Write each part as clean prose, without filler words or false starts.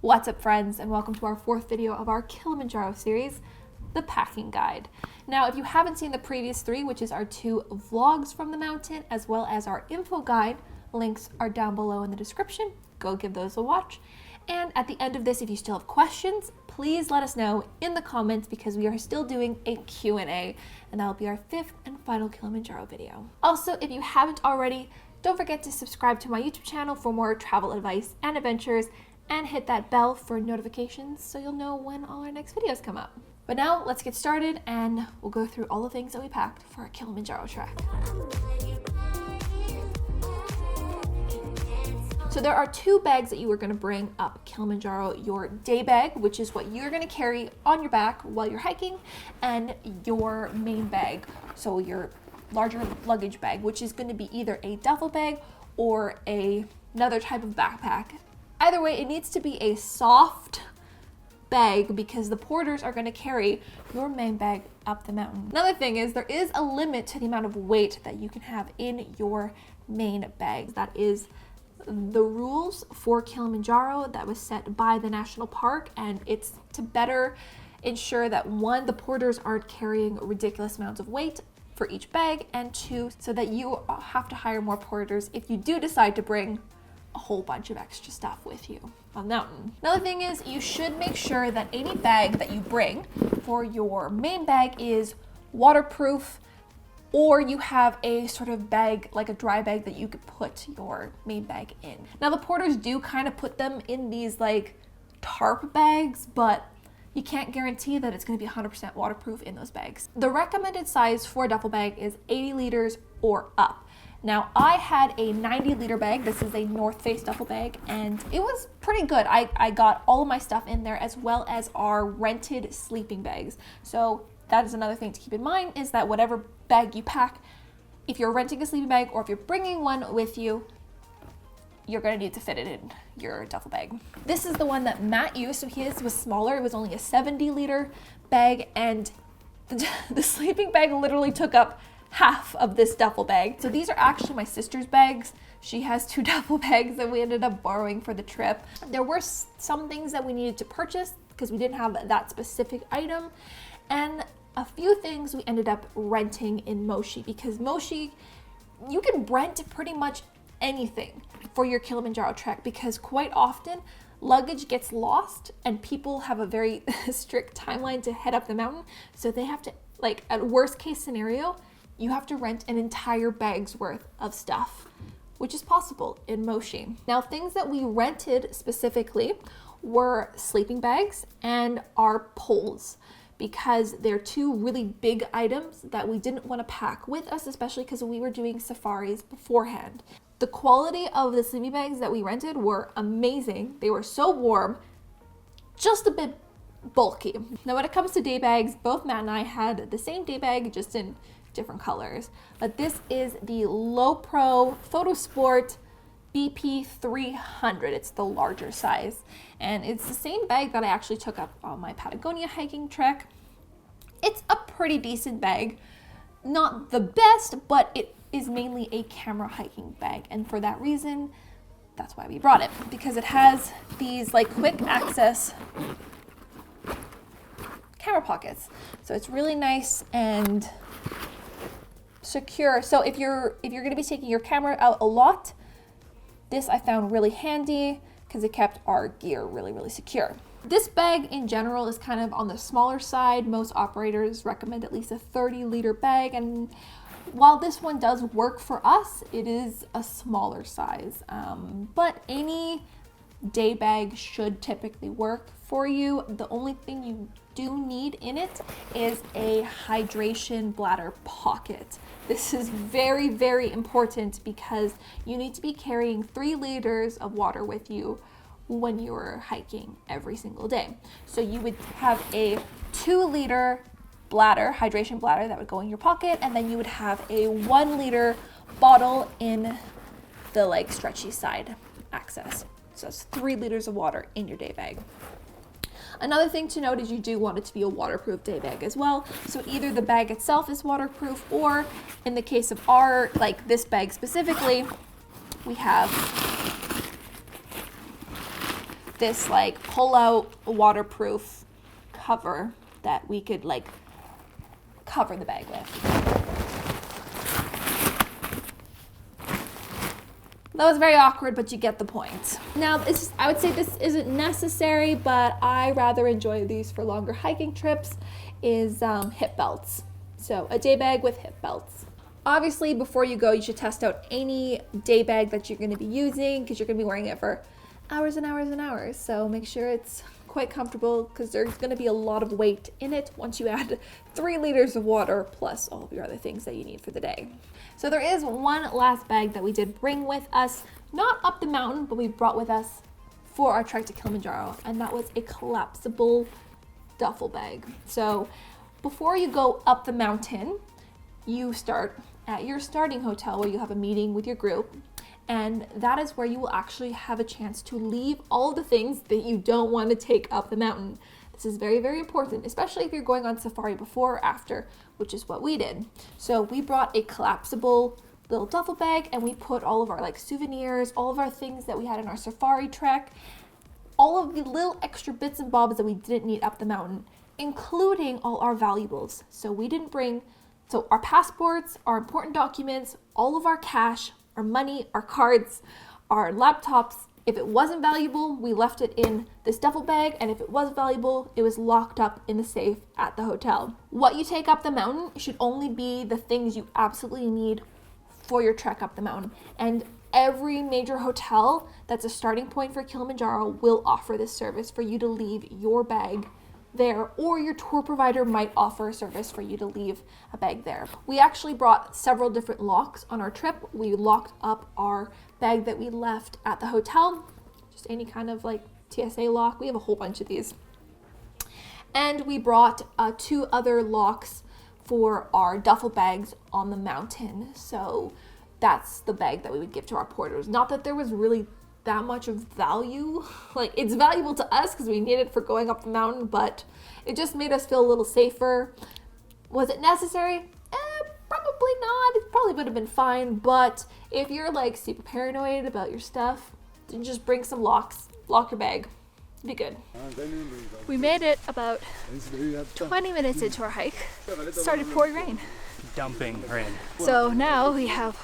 What's up, friends, and welcome to our fourth video of our Kilimanjaro series, the packing guide. Now, if you haven't seen the previous three, which is our 2 vlogs from the mountain, as well as our info guide, links are down below in the description. Go give those a watch. And at the end of this, if you still have questions, please let us know in the comments because we are still doing a Q&A, and that'll be our 5th and final Kilimanjaro video. Also, if you haven't already, don't forget to subscribe to my YouTube channel for more travel advice and adventures, and hit that bell for notifications so you'll know when all our next videos come up. But now let's get started and we'll go through all the things that we packed for our Kilimanjaro trek. So there are 2 bags that you are going to bring up Kilimanjaro: your day bag, which is what you're going to carry on your back while you're hiking, and your main bag, so your larger luggage bag, which is going to be either a duffel bag or another type of backpack. Either way, it needs to be a soft bag because the porters are going to carry your main bag up the mountain. Another thing is there is a limit to the amount of weight that you can have in your main bag. That is the rules for Kilimanjaro that was set by the national park, and it's to better ensure that 1, the porters aren't carrying ridiculous amounts of weight for each bag, and 2, so that you have to hire more porters if you do decide to bring a whole bunch of extra stuff with you on the mountain. Another thing is you should make sure that any bag that you bring for your main bag is waterproof, or you have a sort of bag, like a dry bag that you could put your main bag in. Now the porters do kind of put them in these like tarp bags, but you can't guarantee that it's going to be 100% waterproof in those bags. The recommended size for a duffel bag is 80 liters or up. Now, I had a 90-liter bag. This is a North Face duffel bag, and it was pretty good. I got all of my stuff in there, as well as our rented sleeping bags. So that is another thing to keep in mind, is that whatever bag you pack, if you're renting a sleeping bag or if you're bringing one with you, you're going to need to fit it in your duffel bag. This is the one that Matt used, so his was smaller. It was only a 70-liter bag, and the sleeping bag literally took up half of this duffel bag. So these are actually my sister's bags. She has 2 duffel bags that we ended up borrowing for the trip. There were some things that we needed to purchase because we didn't have that specific item, and a few things we ended up renting in Moshi, because Moshi, you can rent pretty much anything for your Kilimanjaro trek, because quite often luggage gets lost and people have a very strict timeline to head up the mountain, so they have to, like, at worst case scenario, you have to rent an entire bag's worth of stuff, which is possible in Moshi. Now, things that we rented specifically were sleeping bags and our poles, because they're 2 really big items that we didn't want to pack with us, especially because we were doing safaris beforehand. The quality of the sleeping bags that we rented were amazing. They were so warm, just a bit bulky. Now, when it comes to day bags, both Matt and I had the same day bag, just in different colors. But this is the Low Pro Photo Sport BP 300. It's the larger size, and it's the same bag that I actually took up on my Patagonia hiking trek. It's a pretty decent bag, not the best, but it is mainly a camera hiking bag, and for that reason, that's why we brought it, because it has these like quick access camera pockets. So it's really nice and secure. So if you're going to be taking your camera out a lot, this I found really handy because it kept our gear really, really secure. This bag in general is kind of on the smaller side. Most operators recommend at least a 30-liter bag, and while this one does work for us, it is a smaller size. But any day bag should typically work for you. The only thing you do need in it is a hydration bladder pocket. This is very, very important because you need to be carrying 3 liters of water with you when you're hiking every single day. So you would have a 2-liter bladder, hydration bladder, that would go in your pocket, and then you would have a 1-liter bottle in the like stretchy side access. So that's 3 liters of water in your day bag. Another thing to note is you do want it to be a waterproof day bag as well. So either the bag itself is waterproof, or in the case of our, like this bag specifically, we have this like pull-out waterproof cover that we could like cover the bag with. That was very awkward, but you get the point. Now, I would say this isn't necessary, but I rather enjoy these for longer hiking trips, is hip belts. So a day bag with hip belts. Obviously, before you go, you should test out any day bag that you're gonna be using, because you're gonna be wearing it for hours and hours and hours. So make sure it's quite comfortable, because there's going to be a lot of weight in it once you add 3 liters of water plus all of your other things that you need for the day. So there is one last bag that we did bring with us, not up the mountain, but we brought with us for our trek to Kilimanjaro, and that was a collapsible duffel bag. So before you go up the mountain, you start at your starting hotel where you have a meeting with your group. And that is where you will actually have a chance to leave all the things that you don't want to take up the mountain. This is very, very important, especially if you're going on safari before or after, which is what we did. So we brought a collapsible little duffel bag, and we put all of our like souvenirs, all of our things that we had in our safari trek, all of the little extra bits and bobs that we didn't need up the mountain, including all our valuables. So we didn't bring, so our passports, our important documents, all of our cash, our money, our cards, our laptops. If it wasn't valuable, we left it in this duffel bag, and if it was valuable, it was locked up in the safe at the hotel. What you take up the mountain should only be the things you absolutely need for your trek up the mountain. And every major hotel that's a starting point for Kilimanjaro will offer this service for you to leave your bag there, or your tour provider might offer a service for you to leave a bag there. We actually brought several different locks on our trip. We locked up our bag that we left at the hotel, just any kind of like TSA lock. We have a whole bunch of these. And we brought 2 other locks for our duffel bags on the mountain. So that's the bag that we would give to our porters. Not that there was really that much of value. Like, it's valuable to us because we need it for going up the mountain, but it just made us feel a little safer. Was it necessary? Probably not. It probably would have been fine, but if you're like super paranoid about your stuff, then just bring some locks, lock your bag. Be good. We made it about 20 minutes into our hike. It started pouring rain. Dumping rain. So now we have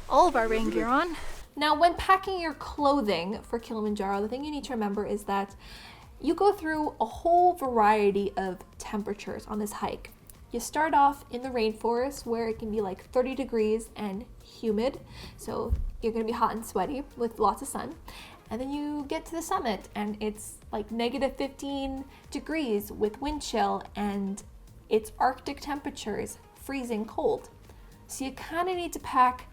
all of our rain gear on. Now, when packing your clothing for Kilimanjaro, the thing you need to remember is that you go through a whole variety of temperatures on this hike. You start off in the rainforest where it can be like 30 degrees and humid. So you're gonna be hot and sweaty with lots of sun. And then you get to the summit and it's like negative 15 degrees with wind chill, and it's Arctic temperatures, freezing cold. So you kind of need to pack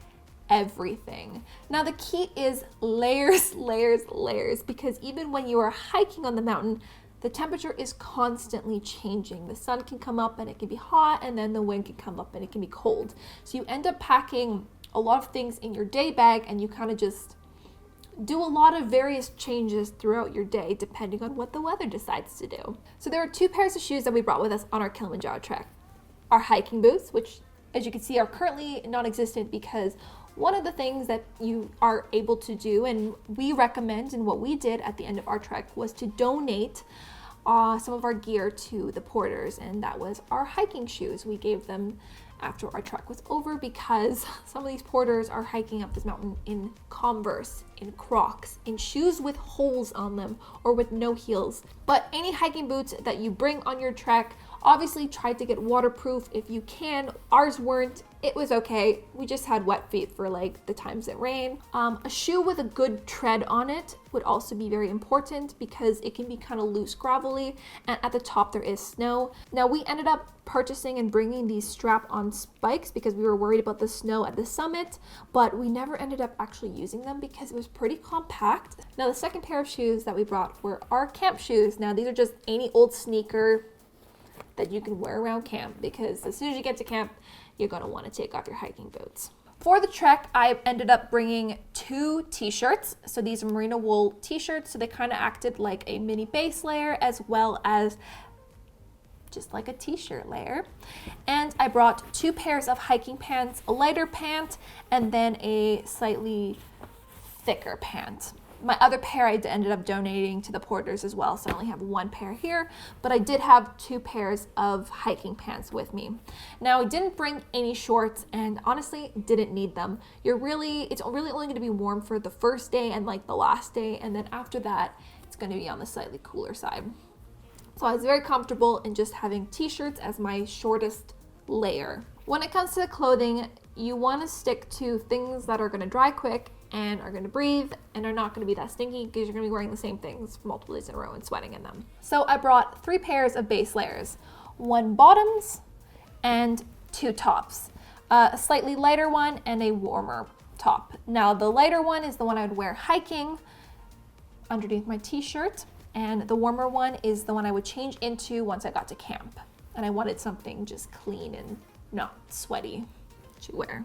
everything. Now the key is layers, layers, layers, because even when you are hiking on the mountain, the temperature is constantly changing. The sun can come up and it can be hot, and then the wind can come up and it can be cold. So you end up packing a lot of things in your day bag, and you kind of just do a lot of various changes throughout your day depending on what the weather decides to do. So there are 2 pairs of shoes that we brought with us on our Kilimanjaro trek. Our hiking boots, which as you can see are currently non-existent because one of the things that you are able to do, and we recommend, and what we did at the end of our trek, was to donate some of our gear to the porters, and that was our hiking shoes. We gave them after our trek was over because some of these porters are hiking up this mountain in Converse, in Crocs, in shoes with holes on them or with no heels. But any hiking boots that you bring on your trek, obviously try to get waterproof if you can. Ours weren't. It was okay. We just had wet feet for like the times it rained. A shoe with a good tread on it would also be very important because it can be kind of loose, gravelly, and at the top there is snow. Now we ended up purchasing and bringing these strap-on spikes because we were worried about the snow at the summit, but we never ended up actually using them because it was pretty compact. Now the second pair of shoes that we brought were our camp shoes. Now these are just any old sneaker that you can wear around camp, because as soon as you get to camp, you're going to want to take off your hiking boots. For the trek, I ended up bringing 2 t-shirts. So these are merino wool t-shirts, so they kind of acted like a mini base layer as well as just like a t-shirt layer. And I brought 2 pairs of hiking pants, a lighter pant, and then a slightly thicker pant. My other pair I ended up donating to the porters as well, so I only have one pair here, but I did have 2 pairs of hiking pants with me. Now, I didn't bring any shorts and honestly didn't need them. It's really only going to be warm for the first day and like the last day, and then after that, it's going to be on the slightly cooler side. So I was very comfortable in just having t-shirts as my shortest layer. When it comes to clothing, you want to stick to things that are going to dry quick and are going to breathe and are not going to be that stinky, because you're going to be wearing the same things for multiple days in a row and sweating in them. So I brought 3 pairs of base layers, 1 bottoms and 2 tops, a slightly lighter one and a warmer top. Now the lighter one is the one I would wear hiking underneath my t-shirt, and the warmer one is the one I would change into once I got to camp. And I wanted something just clean and not sweaty to wear.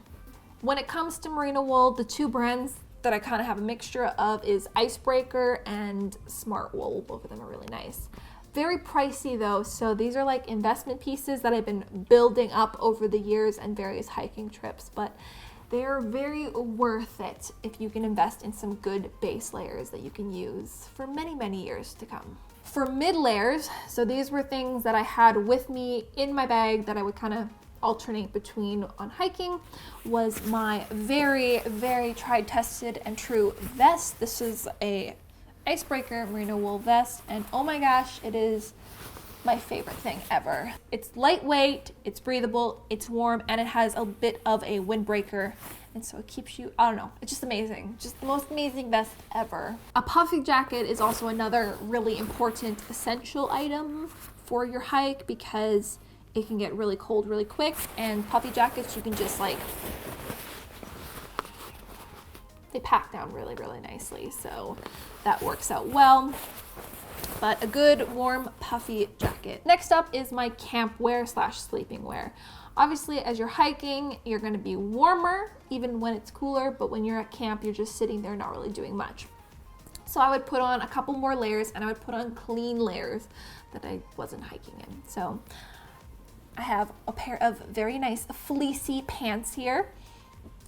When it comes to merino wool, the 2 brands that I kind of have a mixture of is Icebreaker and Smart Wool. Both of them are really nice. Very pricey though, so these are like investment pieces that I've been building up over the years and various hiking trips, but they're very worth it if you can invest in some good base layers that you can use for many, many years to come. For mid layers, so these were things that I had with me in my bag that I would kind of alternate between on hiking, was my very, very tried, tested, and true vest. This is a Icebreaker merino wool vest, and oh my gosh, it is my favorite thing ever. It's lightweight, it's breathable, it's warm, and it has a bit of a windbreaker, and so it keeps you, I don't know, it's just amazing. Just the most amazing vest ever. A puffy jacket is also another really important essential item for your hike, because it can get really cold really quick, and puffy jackets you can just like, they pack down really, really nicely, so that works out well. But a good warm puffy jacket. Next up is my camp wear / sleeping wear. Obviously, as you're hiking, you're going to be warmer even when it's cooler, but when you're at camp, you're just sitting there not really doing much. So I would put on a couple more layers, and I would put on clean layers that I wasn't hiking in. So I have a pair of very nice fleecy pants here.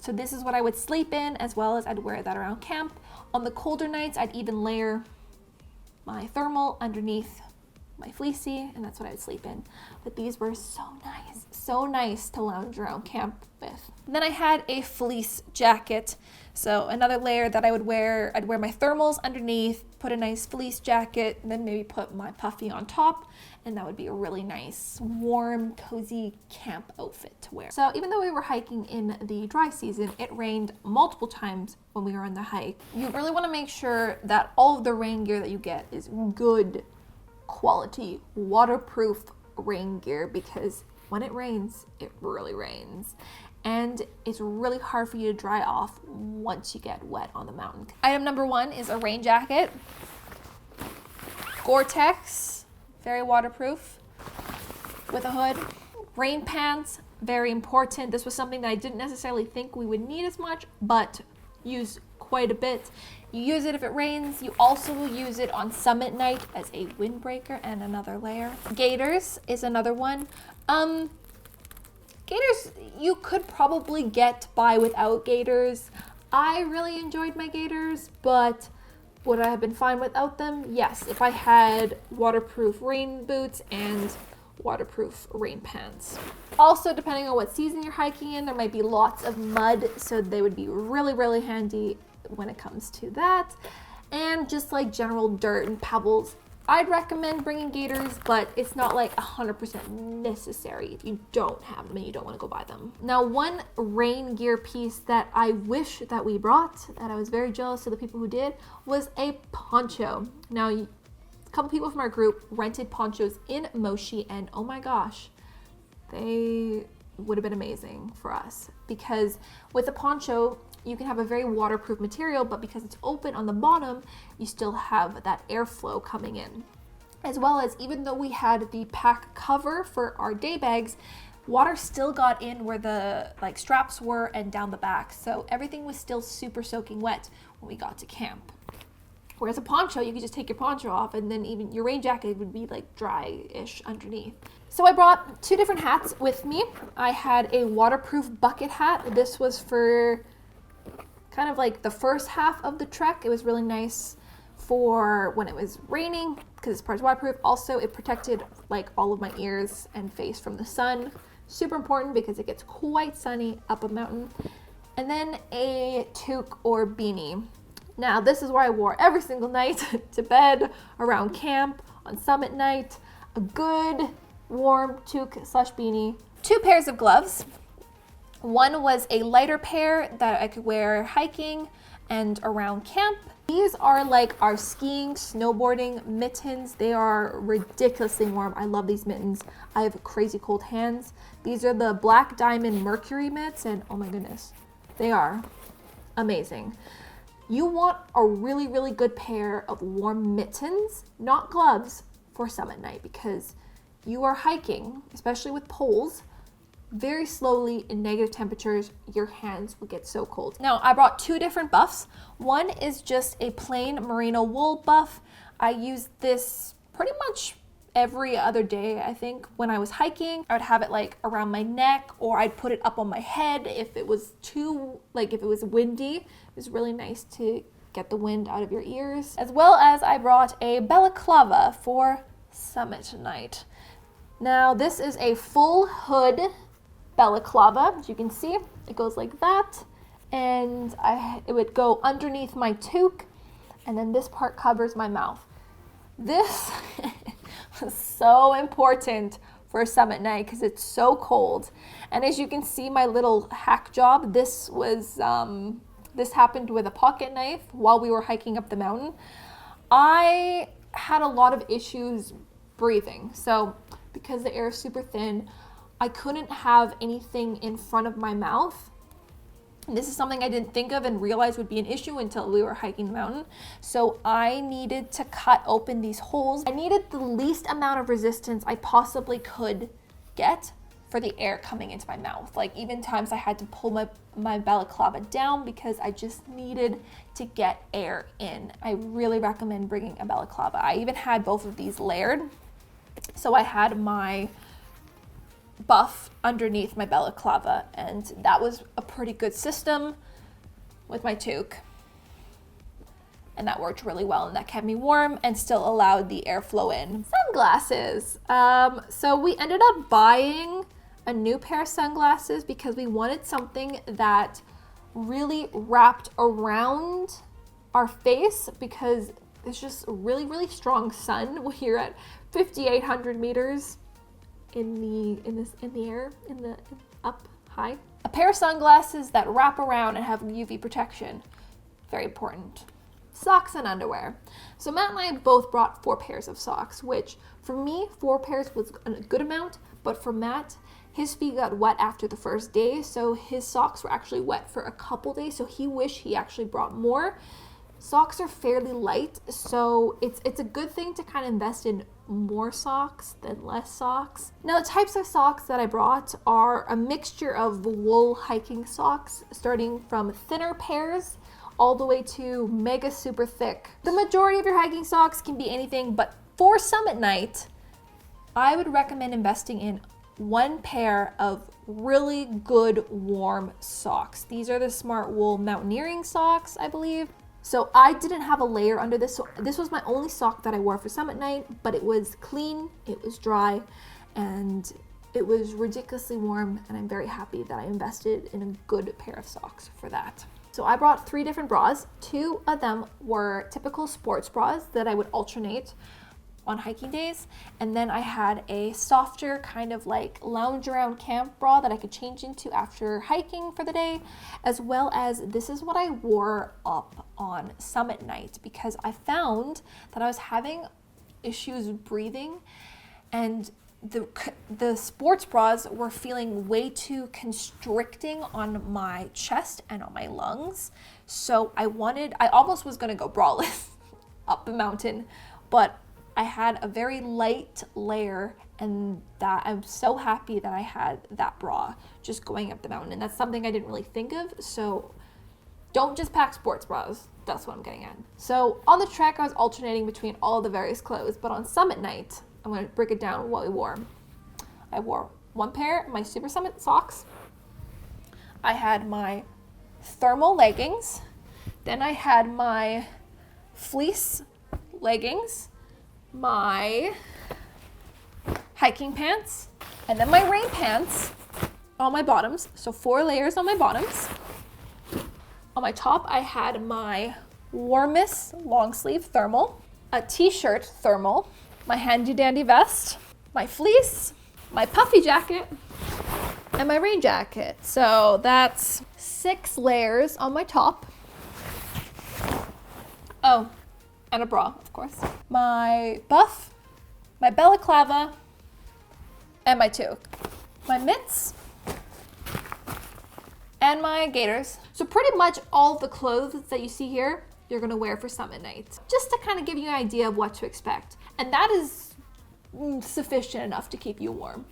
So this is what I would sleep in, as well as I'd wear that around camp. On the colder nights, I'd even layer my thermal underneath my fleecy, and that's what I would sleep in. But these were so nice to lounge around camp with. And then I had a fleece jacket. So another layer that I would wear, I'd wear my thermals underneath, put a nice fleece jacket, and then maybe put my puffy on top, and that would be a really nice, warm, cozy camp outfit to wear. So even though we were hiking in the dry season, it rained multiple times when we were on the hike. You really want to make sure that all of the rain gear that you get is good quality, waterproof rain gear, because when it rains, it really rains. And it's really hard for you to dry off once you get wet on the mountain. Item number 1 is a rain jacket. Gore-Tex, very waterproof, with a hood. Rain pants, very important. This was something that I didn't necessarily think we would need as much, but use quite a bit. You use it if it rains. You also will use it on summit night as a windbreaker and another layer. Gaiters is another one. Gaiters, you could probably get by without gaiters. I really enjoyed my gaiters, but would I have been fine without them? Yes, if I had waterproof rain boots and waterproof rain pants. Also, depending on what season you're hiking in, there might be lots of mud, so they would be really, really handy when it comes to that. And just like general dirt and pebbles, I'd recommend bringing gaiters, but it's not like 100% necessary if you don't have them and you don't want to go buy them. Now, one rain gear piece that I wish that we brought, that I was very jealous of the people who did, was a poncho. Now, a couple people from our group rented ponchos in Moshi, and oh my gosh, they would have been amazing for us, because with a poncho, you can have a very waterproof material, but because it's open on the bottom, you still have that airflow coming in. As well as, even though we had the pack cover for our day bags, water still got in where the straps were and down the back. So everything was still super soaking wet when we got to camp. Whereas a poncho, you could just take your poncho off, and then even your rain jacket would be like dry-ish underneath. So I brought 2 different hats with me. I had a waterproof bucket hat. This was for kind of like the first half of the trek. It was really nice for when it was raining because it's part waterproof. Also, it protected like all of my ears and face from the sun. Super important because it gets quite sunny up a mountain. And then a toque or beanie. Now, this is where I wore every single night to bed, around camp, on summit night. A good warm toque slash beanie. 2 pairs of gloves. One was a lighter pair that I could wear hiking and around camp. These are like our skiing, snowboarding mittens. They are ridiculously warm. I love these mittens. I have crazy cold hands. These are the Black Diamond Mercury mitts, and oh my goodness, they are amazing. You want a really, really good pair of warm mittens, not gloves, for summit night because you are hiking, especially with poles, very slowly in negative temperatures. Your hands will get so cold. Now, I brought 2 different buffs. One is just a plain merino wool buff. I used this pretty much every other day, I think. When I was hiking, I would have it like around my neck, or I'd put it up on my head if it was if it was windy. It was really nice to get the wind out of your ears. As well as I brought a balaclava for summit night. Now, this is a full hood balaclava. As you can see, it goes like that, and it would go underneath my toque, and then this part covers my mouth. This was so important for summit night because it's so cold. And as you can see, my little hack job, this happened with a pocket knife while we were hiking up the mountain. I had a lot of issues breathing. So because the air is super thin, I couldn't have anything in front of my mouth. And this is something I didn't think of and realize would be an issue until we were hiking the mountain. So I needed to cut open these holes. I needed the least amount of resistance I possibly could get for the air coming into my mouth. Like even times I had to pull my balaclava down because I just needed to get air in. I really recommend bringing a balaclava. I even had both of these layered. So I had my buff underneath my balaclava, and that was a pretty good system with my toque, and that worked really well, and that kept me warm and still allowed the airflow in. Sunglasses. So we ended up buying a new pair of sunglasses because we wanted something that really wrapped around our face because it's just a really, really strong sun when you're at 5,800 meters in the air, up high. A pair of sunglasses that wrap around and have UV protection. Very important. Socks and underwear. So Matt and I both brought 4 pairs of socks, which for me, 4 pairs was a good amount, but for Matt, his feet got wet after the first day, so his socks were actually wet for a couple days, so he wished he actually brought more. Socks are fairly light, so it's a good thing to kind of invest in more socks than less socks. Now, the types of socks that I brought are a mixture of wool hiking socks, starting from thinner pairs all the way to mega super thick. The majority of your hiking socks can be anything, but for summit night, I would recommend investing in 1 pair of really good warm socks. These are the Smart Wool mountaineering socks, I believe. So I didn't have a layer under this, so this was my only sock that I wore for summit night, but it was clean, it was dry, and it was ridiculously warm, and I'm very happy that I invested in a good pair of socks for that. So I brought 3 different bras. 2 of them were typical sports bras that I would alternate on hiking days, and then I had a softer kind of like lounge around camp bra that I could change into after hiking for the day, as well as this is what I wore up on summit night because I found that I was having issues breathing, and the sports bras were feeling way too constricting on my chest and on my lungs. So I almost was gonna go braless up the mountain, but I had a very light layer, and that I'm so happy that I had that bra just going up the mountain, and that's something I didn't really think of. So don't just pack sports bras. That's what I'm getting at. So on the trek, I was alternating between all the various clothes, but on summit night, I'm going to break it down what we wore. I wore 1 pair of my Super Summit socks. I had my thermal leggings, Then I had my fleece leggings, my hiking pants, and then my rain pants on my bottoms. So 4 layers on my bottoms. On my top, I had my warmest long sleeve thermal, a t-shirt thermal, my handy dandy vest, my fleece, my puffy jacket, and my rain jacket. So that's 6 layers on my top. Oh, and a bra, of course. My buff, my balaclava, and my toque. My mitts, and my gaiters. So pretty much all the clothes that you see here, you're gonna wear for summit night. Just to kind of give you an idea of what to expect. And that is sufficient enough to keep you warm.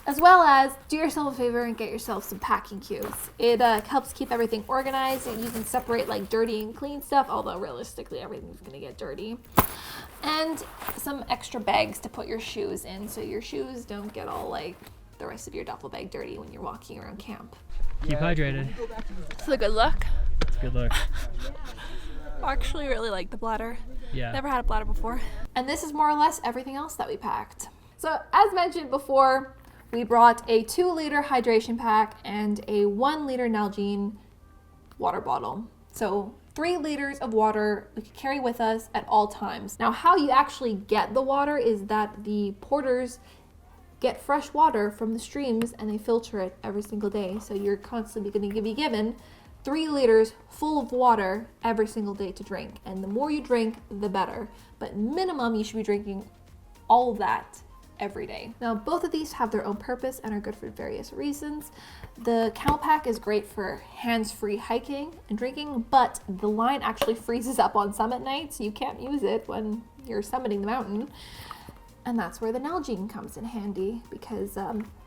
As well as do yourself a favor and get yourself some packing cubes. It helps keep everything organized. You can separate like dirty and clean stuff, although realistically everything's gonna get dirty. And some extra bags to put your shoes in so your shoes don't get all like the rest of your duffel bag dirty when you're walking around camp. Keep hydrated. It's a good look. It's a good look. I actually really like the bladder. Yeah. Never had a bladder before. And this is more or less everything else that we packed. So as mentioned before, we brought a 2-liter hydration pack and a 1-liter Nalgene water bottle. So 3 liters of water we could carry with us at all times. Now how you actually get the water is that the porters get fresh water from the streams and they filter it every single day. So you're constantly going to be given 3 liters full of water every single day to drink. And the more you drink, the better. But minimum, you should be drinking all of that every day. Now, both of these have their own purpose and are good for various reasons. The Camel Pack is great for hands-free hiking and drinking, but the line actually freezes up on summit night, so you can't use it when you're summiting the mountain. And that's where the Nalgene comes in handy, because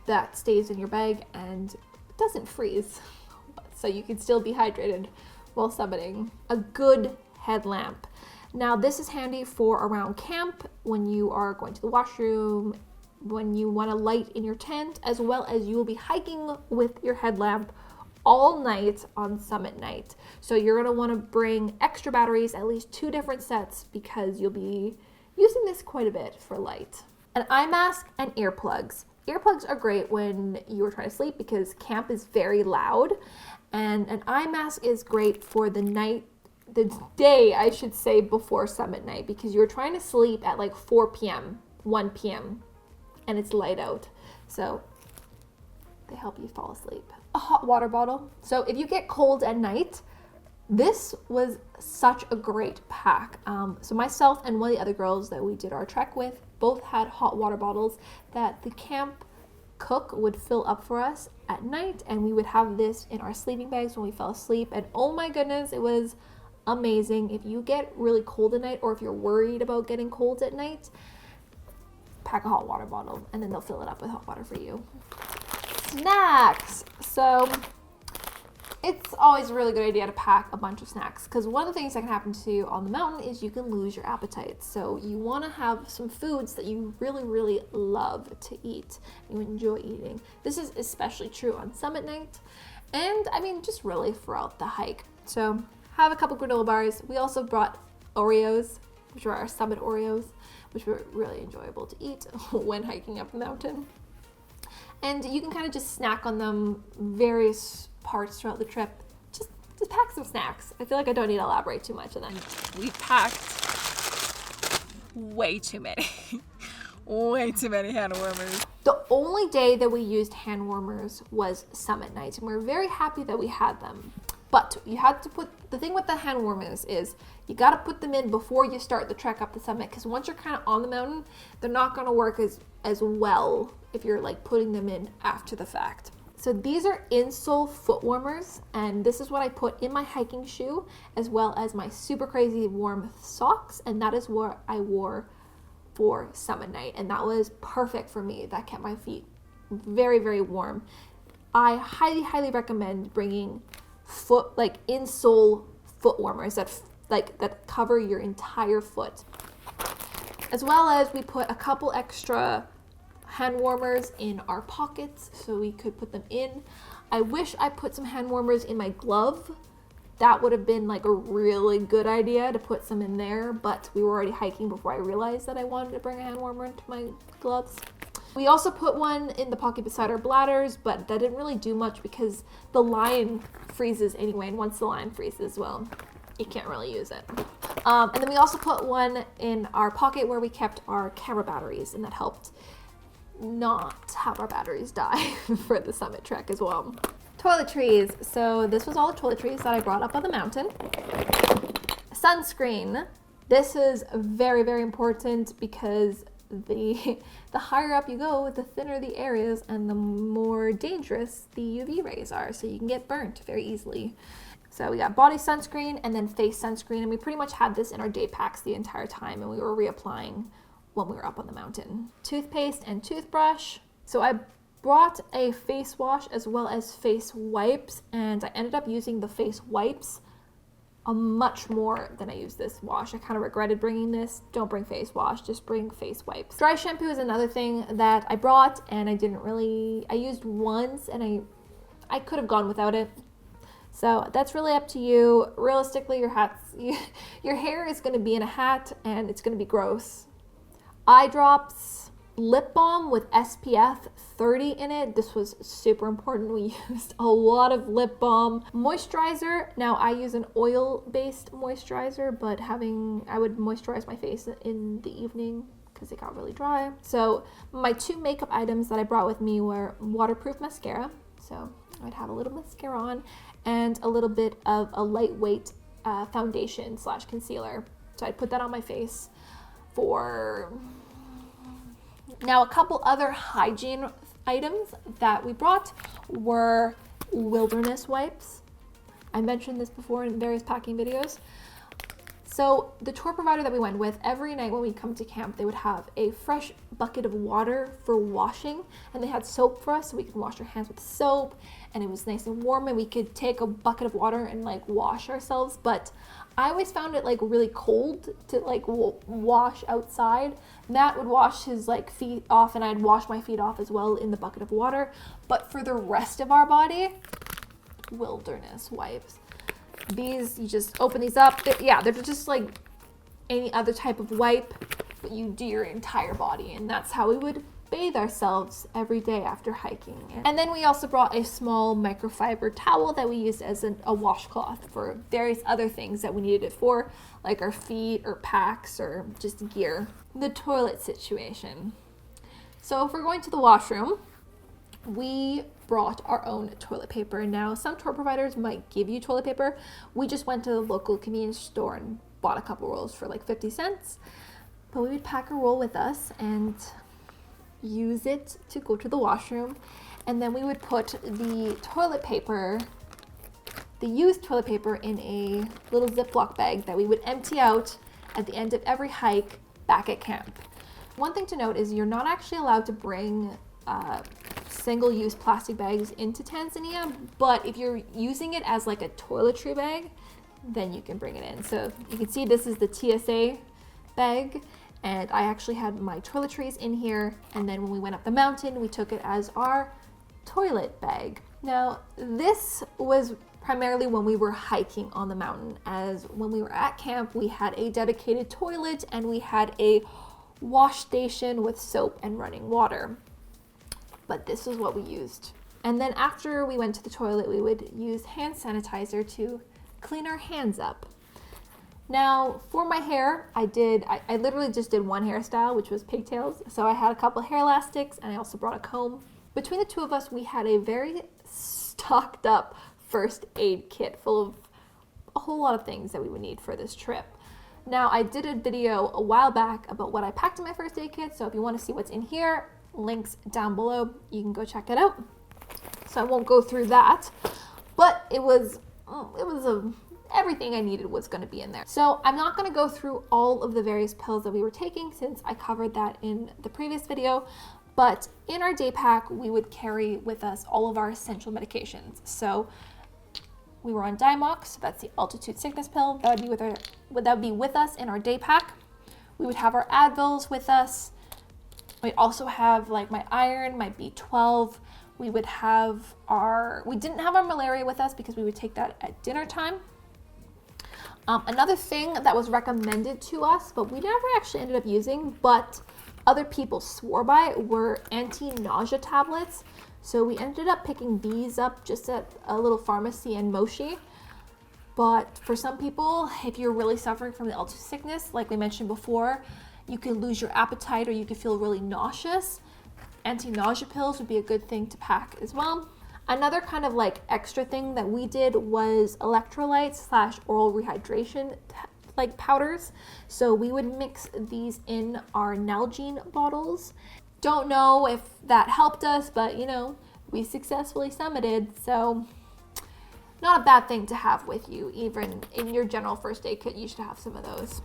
that stays in your bag and it doesn't freeze. So you can still be hydrated while summiting. A good headlamp. Now this is handy for around camp, when you are going to the washroom, when you want a light in your tent, as well as you will be hiking with your headlamp all night on summit night. So you're gonna wanna bring extra batteries, at least 2 different sets, because you'll be using this quite a bit for light. An eye mask and earplugs. Earplugs are great when you're trying to sleep because camp is very loud, and an eye mask is great for the day, I should say, before summit night, because you're trying to sleep at like 4 p.m., 1 p.m., and it's light out. So they help you fall asleep. A hot water bottle. So if you get cold at night, this was such a great pack. So myself and one of the other girls that we did our trek with both had hot water bottles that the camp cook would fill up for us at night, and we would have this in our sleeping bags when we fell asleep. And oh my goodness, it was amazing. If you get really cold at night, or if you're worried about getting cold at night, pack a hot water bottle and then they'll fill it up with hot water for you. Snacks. So it's always a really good idea to pack a bunch of snacks, because one of the things that can happen to you on the mountain is you can lose your appetite. So you want to have some foods that you really, really love to eat, you enjoy eating. This is especially true on summit night, and I mean just really throughout the hike. So have a couple granola bars. We also brought Oreos, which are our summit Oreos, which were really enjoyable to eat when hiking up the mountain. And you can kind of just snack on them various parts throughout the trip. Just pack some snacks. I feel like I don't need to elaborate too much on that. We packed way too many. Way too many hand warmers. The only day that we used hand warmers was summit night, and we're very happy that we had them. But you had to put, the thing with the hand warmers is you got to put them in before you start the trek up the summit, because once you're kind of on the mountain, they're not going to work as well if you're like putting them in after the fact. So these are insole foot warmers, and this is what I put in my hiking shoe, as well as my super crazy warm socks, and that is what I wore for summit night, and that was perfect for me. That kept my feet very, very warm. I highly, highly recommend bringing insole foot warmers that cover your entire foot. As well as we put a couple extra hand warmers in our pockets so we could put them in. I wish I put some hand warmers in my glove that would have been like a really good idea to put some in there, but we were already hiking before I realized that I wanted to bring a hand warmer into my gloves. We also put one in the pocket beside our bladders, but that didn't really do much because the line freezes anyway, and once the line freezes, well, you can't really use it. And then we also put one in our pocket where we kept our camera batteries, and that helped not have our batteries die for the summit trek as well. Toiletries. So this was all the toiletries that I brought up on the mountain. Sunscreen. This is very, very important because the higher up you go, the thinner the air is and the more dangerous the UV rays are, so you can get burnt very easily. So we got body sunscreen and then face sunscreen, and we pretty much had this in our day packs the entire time, and we were reapplying when we were up on the mountain. Toothpaste and toothbrush. So I brought a face wash as well as face wipes, and I ended up using the face wipes much more than I used this wash. I kind of regretted bringing this. Don't bring face wash, just bring face wipes. Dry shampoo is another thing that I brought, and I used once, and I could have gone without it. So that's really up to you. Realistically, your hair is going to be in a hat and it's going to be gross. Eye drops, lip balm with SPF 30 in it. This was super important. We used a lot of lip balm. Moisturizer. Now I use an oil-based moisturizer, but I would moisturize my face in the evening because it got really dry. So my two makeup items that I brought with me were waterproof mascara. So I'd have a little mascara on and a little bit of a lightweight foundation / concealer. So I'd put that on my face for... Now, a couple other hygiene items that we brought were wilderness wipes. I mentioned this before in various packing videos. So the tour provider that we went with, every night when we come to camp, they would have a fresh bucket of water for washing, and they had soap for us so we could wash our hands with soap, and it was nice and warm, and we could take a bucket of water and like wash ourselves. But I always found it like really cold to like wash outside. Matt would wash his like feet off, and I'd wash my feet off as well in the bucket of water. But for the rest of our body, wilderness wipes. These, you just open these up. They're just like any other type of wipe, but you do your entire body, and that's how we would bathe ourselves every day after hiking. And then we also brought a small microfiber towel that we used as a washcloth for various other things that we needed it for, like our feet or packs or just gear. The toilet situation. So if we're going to the washroom, we brought our own toilet paper. Now, some tour providers might give you toilet paper. We just went to the local convenience store and bought a couple rolls for like 50 cents. But we would pack a roll with us and use it to go to the washroom. And then we would put the toilet paper, the used toilet paper, in a little Ziplock bag that we would empty out at the end of every hike back at camp. One thing to note is you're not actually allowed to bring single-use plastic bags into Tanzania, but if you're using it as like a toiletry bag, then you can bring it in. So you can see this is the TSA bag, and I actually had my toiletries in here, and then when we went up the mountain, we took it as our toilet bag. Now, this was primarily when we were hiking on the mountain, as when we were at camp, we had a dedicated toilet and we had a wash station with soap and running water. But this is what we used. And then after we went to the toilet, we would use hand sanitizer to clean our hands up. Now, for my hair, I literally just did one hairstyle, which was pigtails. So I had a couple hair elastics, and I also brought a comb. Between the two of us, we had a very stocked up first aid kit full of a whole lot of things that we would need for this trip. Now, I did a video a while back about what I packed in my first aid kit, so if you want to see what's in here, links down below, you can go check it out. So I won't go through that, but everything I needed was going to be in there. So I'm not going to go through all of the various pills that we were taking since I covered that in the previous video, but in our day pack, we would carry with us all of our essential medications. So we were on Diamox, so that's the altitude sickness pill. That would be with us in our day pack. We would have our Advils with us. We'd also have like my iron, my B12. We didn't have our malaria with us because we would take that at dinner time. Another thing that was recommended to us, but we never actually ended up using, but other people swore by, were anti-nausea tablets. So we ended up picking these up just at a little pharmacy in Moshi. But for some people, if you're really suffering from the altitude sickness, like we mentioned before, you could lose your appetite or you could feel really nauseous. Anti-nausea pills would be a good thing to pack as well. Another kind of like extra thing that we did was electrolytes / oral rehydration like powders. So we would mix these in our Nalgene bottles. Don't know if that helped us, but you know, we successfully summited, so not a bad thing to have with you. Even in your general first aid kit, you should have some of those.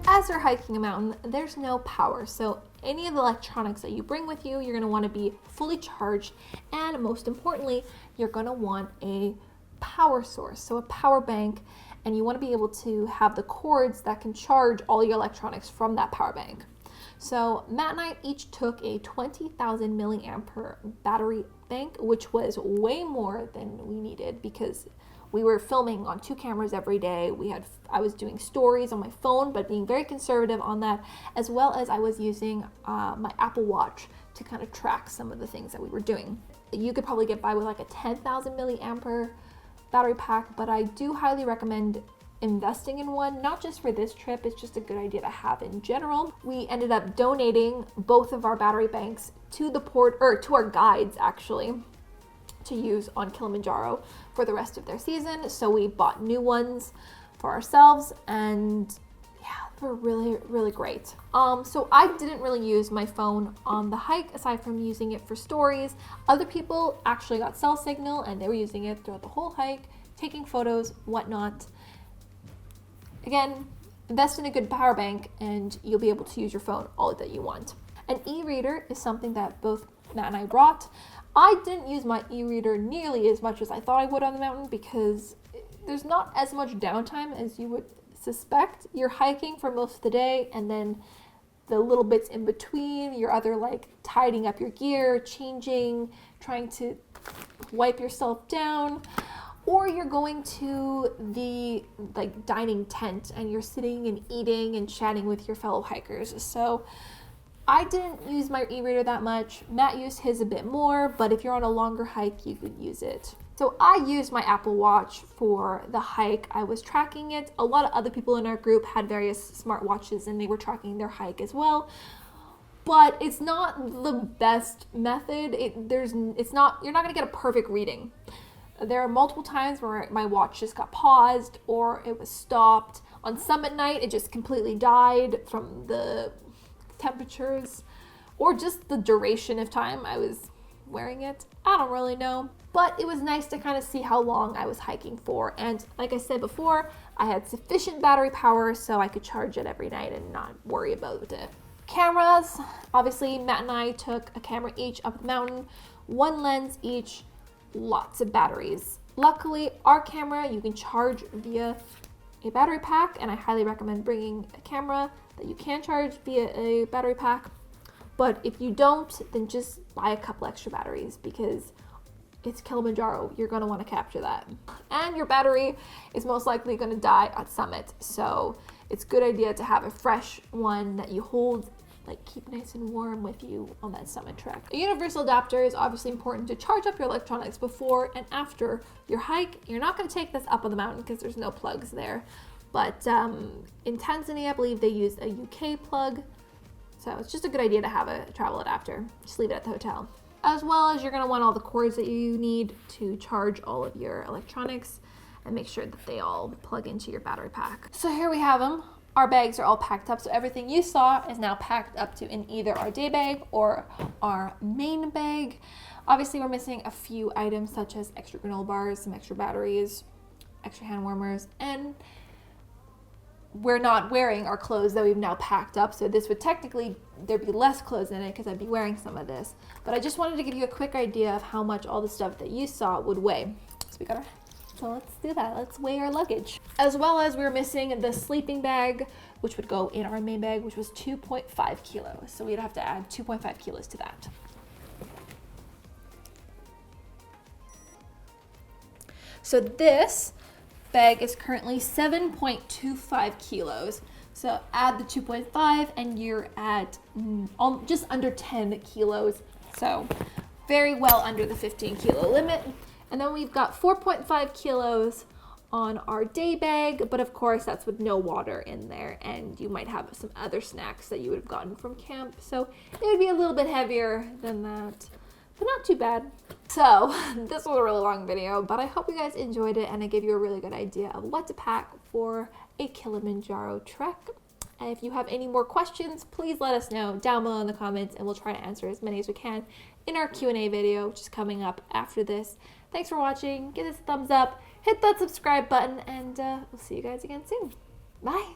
As you're hiking a mountain, there's no power, so any of the electronics that you bring with you, you're going to want to be fully charged, and most importantly, you're going to want a power source, so a power bank, and you want to be able to have the cords that can charge all your electronics from that power bank. So Matt and I each took a 20,000 milliampere battery bank, which was way more than we needed because we were filming on 2 cameras every day. I was doing stories on my phone, but being very conservative on that, as well as I was using my Apple Watch to kind of track some of the things that we were doing. You could probably get by with like a 10,000 milliampere battery pack, but I do highly recommend investing in one, not just for this trip, it's just a good idea to have in general. We ended up donating both of our battery banks to to our guides actually, to use on Kilimanjaro for the rest of their season. So we bought new ones for ourselves, and yeah, they're really great. So I didn't really use my phone on the hike aside from using it for stories. Other people actually got cell signal and they were using it throughout the whole hike, taking photos, whatnot. Again, invest in a good power bank and you'll be able to use your phone all that you want. An e-reader is something that both Matt and I brought. I didn't use my e-reader nearly as much as I thought I would on the mountain because there's not as much downtime as you would suspect. You're hiking for most of the day, and then the little bits in between, you're either like tidying up your gear, changing, trying to wipe yourself down, or you're going to the like dining tent and you're sitting and eating and chatting with your fellow hikers. So I didn't use my e-reader that much. Matt used his a bit more, but if you're on a longer hike, you could use it. So I used my Apple Watch for the hike. I was tracking it. A lot of other people in our group had various smartwatches and they were tracking their hike as well. But it's not the best method. You're not gonna get a perfect reading. There are multiple times where my watch just got paused or it was stopped. On summit night, it just completely died from the temperatures or just the duration of time I was wearing it. I don't really know, but it was nice to kind of see how long I was hiking for. And like I said before, I had sufficient battery power so I could charge it every night and not worry about it. Cameras, obviously Matt and I took a camera each up the mountain, 1 lens each, lots of batteries. Luckily, our camera you can charge via a battery pack, and I highly recommend bringing a camera that you can charge via a battery pack. But if you don't, then just buy a couple extra batteries because it's Kilimanjaro. You're going to want to capture that. And your battery is most likely going to die at summit. So it's a good idea to have a fresh one that you hold, like keep nice and warm with you on that summit trek. A universal adapter is obviously important to charge up your electronics before and after your hike. You're not going to take this up on the mountain because there's no plugs there. But in Tanzania, I believe they use a UK plug. So it's just a good idea to have a travel adapter. Just leave it at the hotel. As well as you're going to want all the cords that you need to charge all of your electronics and make sure that they all plug into your battery pack. So here we have them. Our bags are all packed up. So everything you saw is now packed up to in either our day bag or our main bag. Obviously we're missing a few items such as extra granola bars, some extra batteries, extra hand warmers, and we're not wearing our clothes that we've now packed up, so this would technically, there'd be less clothes in it because I'd be wearing some of this. But I just wanted to give you a quick idea of how much all the stuff that you saw would weigh. So let's do that. Let's weigh our luggage. As well as we're missing the sleeping bag, which would go in our main bag, which was 2.5 kilos. So we'd have to add 2.5 kilos to that. So this bag is currently 7.25 kilos. So add the 2.5 and you're at just under 10 kilos. So very well under the 15 kilo limit. And then we've got 4.5 kilos on our day bag, but of course that's with no water in there, and you might have some other snacks that you would have gotten from camp, so it would be a little bit heavier than that, but not too bad. So this was a really long video, but I hope you guys enjoyed it and I gave you a really good idea of what to pack for a Kilimanjaro trek. And if you have any more questions, please let us know down below in the comments and we'll try to answer as many as we can in our Q&A video, which is coming up after this. Thanks for watching. Give this a thumbs up, hit that subscribe button, and we'll see you guys again soon. Bye.